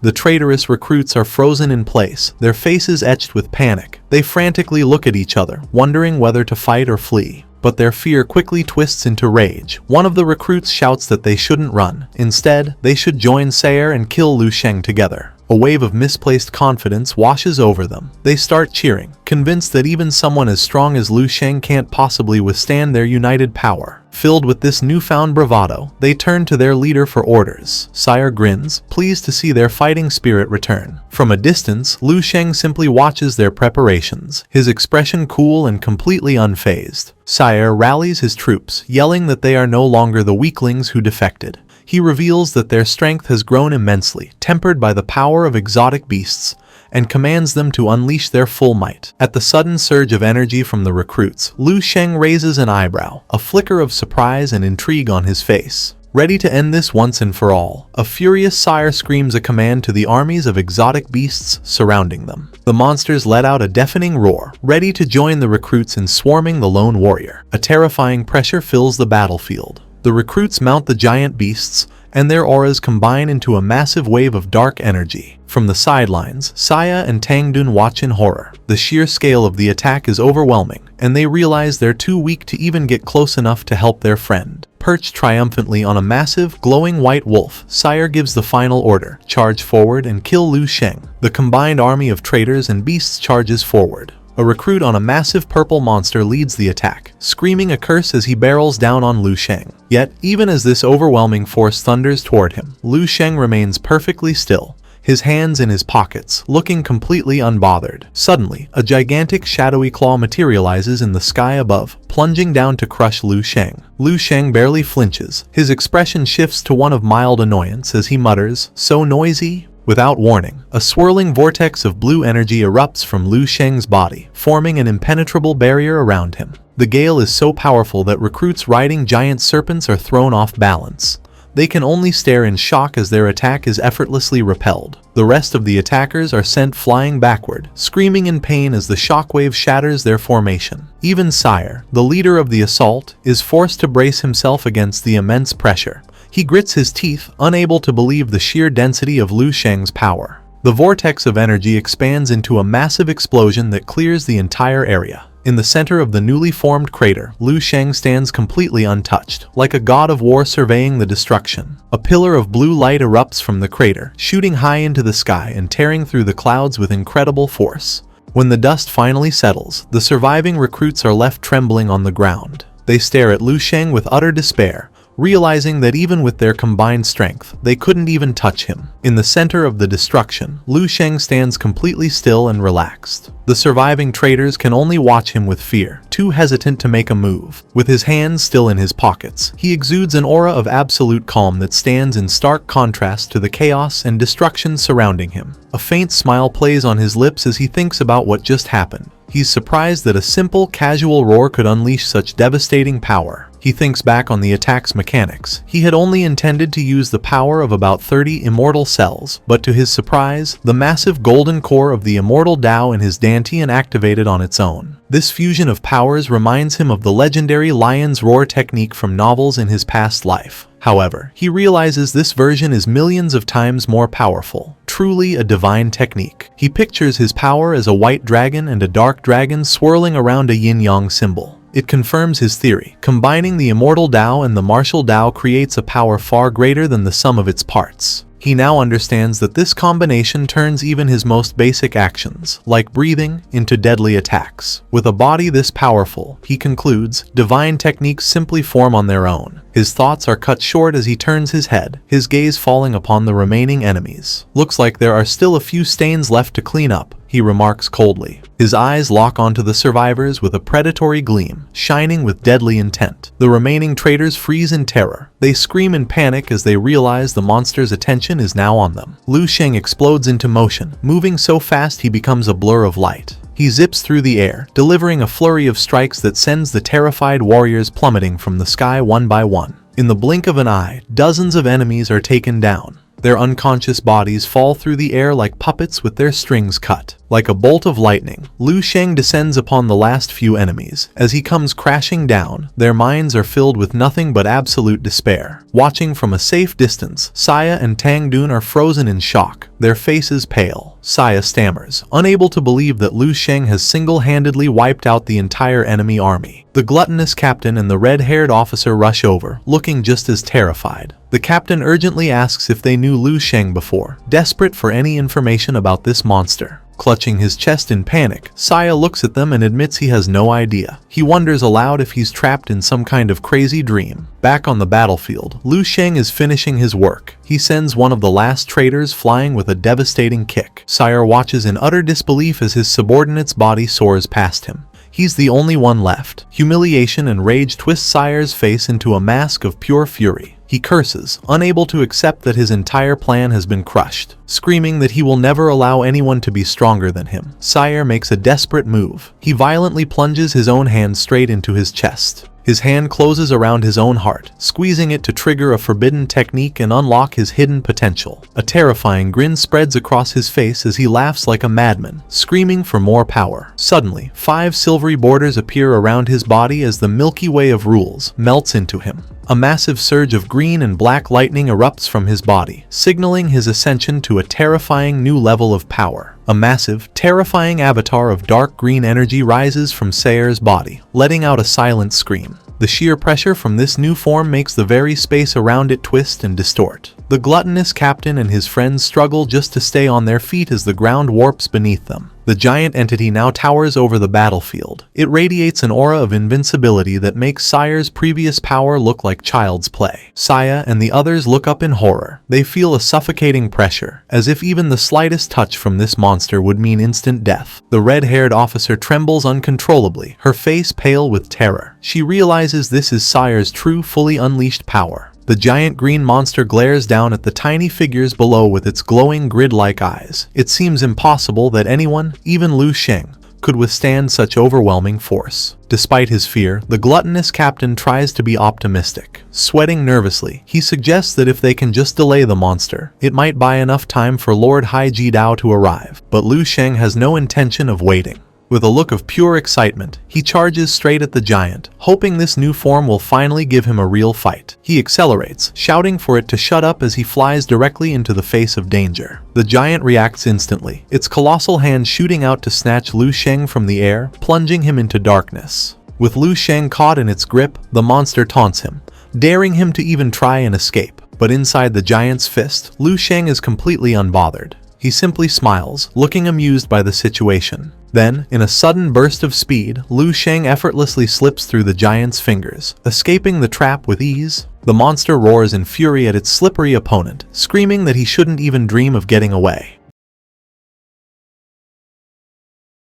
The traitorous recruits are frozen in place, their faces etched with panic. They frantically look at each other, wondering whether to fight or flee. But their fear quickly twists into rage. One of the recruits shouts that they shouldn't run. Instead, they should join Sayer and kill Lu Sheng together. A wave of misplaced confidence washes over them. They start cheering, convinced that even someone as strong as Lu Sheng can't possibly withstand their united power. Filled with this newfound bravado, they turn to their leader for orders. Sire grins, pleased to see their fighting spirit return. From a distance, Lu Sheng simply watches their preparations, his expression cool and completely unfazed. Sire rallies his troops, yelling that they are no longer the weaklings who defected. He reveals that their strength has grown immensely, tempered by the power of exotic beasts, and commands them to unleash their full might. At the sudden surge of energy from the recruits, Lu Sheng raises an eyebrow, a flicker of surprise and intrigue on his face. Ready to end this once and for all, a furious sire screams a command to the armies of exotic beasts surrounding them. The monsters let out a deafening roar, ready to join the recruits in swarming the lone warrior. A terrifying pressure fills the battlefield. The recruits mount the giant beasts, and their auras combine into a massive wave of dark energy. From the sidelines, Saya and Tangdun watch in horror. The sheer scale of the attack is overwhelming, and they realize they're too weak to even get close enough to help their friend. Perched triumphantly on a massive, glowing white wolf, Sire gives the final order: charge forward and kill Lu Sheng. The combined army of traitors and beasts charges forward. A recruit on a massive purple monster leads the attack, screaming a curse as he barrels down on Lu Sheng. Yet, even as this overwhelming force thunders toward him, Lu Sheng remains perfectly still, his hands in his pockets, looking completely unbothered. Suddenly, a gigantic shadowy claw materializes in the sky above, plunging down to crush Lu Sheng. Lu Sheng barely flinches. His expression shifts to one of mild annoyance as he mutters, "So noisy." Without warning, a swirling vortex of blue energy erupts from Lu Sheng's body, forming an impenetrable barrier around him. The gale is so powerful that recruits riding giant serpents are thrown off balance. They can only stare in shock as their attack is effortlessly repelled. The rest of the attackers are sent flying backward, screaming in pain as the shockwave shatters their formation. Even Sire, the leader of the assault, is forced to brace himself against the immense pressure. He grits his teeth, unable to believe the sheer density of Lu Sheng's power. The vortex of energy expands into a massive explosion that clears the entire area. In the center of the newly formed crater, Lu Sheng stands completely untouched, like a god of war surveying the destruction. A pillar of blue light erupts from the crater, shooting high into the sky and tearing through the clouds with incredible force. When the dust finally settles, the surviving recruits are left trembling on the ground. They stare at Lu Sheng with utter despair, realizing that even with their combined strength, they couldn't even touch him. In the center of the destruction, Lu Sheng stands completely still and relaxed. The surviving traitors can only watch him with fear, too hesitant to make a move. With his hands still in his pockets, he exudes an aura of absolute calm that stands in stark contrast to the chaos and destruction surrounding him. A faint smile plays on his lips as he thinks about what just happened. He's surprised that a simple, casual roar could unleash such devastating power. He thinks back on the attack's mechanics. He had only intended to use the power of about 30 immortal cells, but to his surprise, the massive golden core of the immortal Tao in his Dantian activated on its own. This fusion of powers reminds him of the legendary lion's roar technique from novels in his past life. However, he realizes this version is millions of times more powerful. Truly a divine technique. He pictures his power as a white dragon and a dark dragon swirling around a yin-yang symbol. It confirms his theory. Combining the immortal Tao and the martial Tao creates a power far greater than the sum of its parts. He now understands that this combination turns even his most basic actions, like breathing, into deadly attacks. With a body this powerful, he concludes, divine techniques simply form on their own. His thoughts are cut short as he turns his head, his gaze falling upon the remaining enemies. Looks like there are still a few stains left to clean up, he remarks coldly. His eyes lock onto the survivors with a predatory gleam, shining with deadly intent. The remaining traitors freeze in terror. They scream in panic as they realize the monster's attention is now on them. Lu Sheng explodes into motion, moving so fast he becomes a blur of light. He zips through the air, delivering a flurry of strikes that sends the terrified warriors plummeting from the sky one by one. In the blink of an eye, dozens of enemies are taken down. Their unconscious bodies fall through the air like puppets with their strings cut. Like a bolt of lightning, Lu Sheng descends upon the last few enemies. As he comes crashing down, their minds are filled with nothing but absolute despair. Watching from a safe distance, Saya and Tang Dun are frozen in shock, their faces pale. Saya stammers, unable to believe that Lu Sheng has single-handedly wiped out the entire enemy army. The gluttonous captain and the red-haired officer rush over, looking just as terrified. The captain urgently asks if they knew Lu Sheng before, desperate for any information about this monster. Clutching his chest in panic, Saya looks at them and admits he has no idea. He wonders aloud if he's trapped in some kind of crazy dream. Back on the battlefield, Lu Sheng is finishing his work. He sends one of the last traitors flying with a devastating kick. Saya watches in utter disbelief as his subordinate's body soars past him. He's the only one left. Humiliation and rage twist Saya's face into a mask of pure fury. He curses, unable to accept that his entire plan has been crushed. Screaming that he will never allow anyone to be stronger than him, Sire makes a desperate move. He violently plunges his own hand straight into his chest. His hand closes around his own heart, squeezing it to trigger a forbidden technique and unlock his hidden potential. A terrifying grin spreads across his face as he laughs like a madman, screaming for more power. Suddenly, 5 silvery borders appear around his body as the Milky Way of rules melts into him. A massive surge of green and black lightning erupts from his body, signaling his ascension to a terrifying new level of power. A massive, terrifying avatar of dark green energy rises from Sayer's body, letting out a silent scream. The sheer pressure from this new form makes the very space around it twist and distort. The gluttonous captain and his friends struggle just to stay on their feet as the ground warps beneath them. The giant entity now towers over the battlefield. It radiates an aura of invincibility that makes Sire's previous power look like child's play. Saya and the others look up in horror. They feel a suffocating pressure, as if even the slightest touch from this monster would mean instant death. The red-haired officer trembles uncontrollably, her face pale with terror. She realizes this is Sire's true, fully unleashed power. The giant green monster glares down at the tiny figures below with its glowing grid-like eyes. It seems impossible that anyone, even Lu Sheng, could withstand such overwhelming force. Despite his fear, the gluttonous captain tries to be optimistic. Sweating nervously, he suggests that if they can just delay the monster, it might buy enough time for Lord Hai Jidao to arrive. But Lu Sheng has no intention of waiting. With a look of pure excitement, he charges straight at the giant, hoping this new form will finally give him a real fight. He accelerates, shouting for it to shut up as he flies directly into the face of danger. The giant reacts instantly, its colossal hand shooting out to snatch Lu Sheng from the air, plunging him into darkness. With Lu Sheng caught in its grip, the monster taunts him, daring him to even try and escape. But inside the giant's fist, Lu Sheng is completely unbothered. He simply smiles, looking amused by the situation. Then, in a sudden burst of speed, Lu Sheng effortlessly slips through the giant's fingers, escaping the trap with ease. The monster roars in fury at its slippery opponent, screaming that he shouldn't even dream of getting away.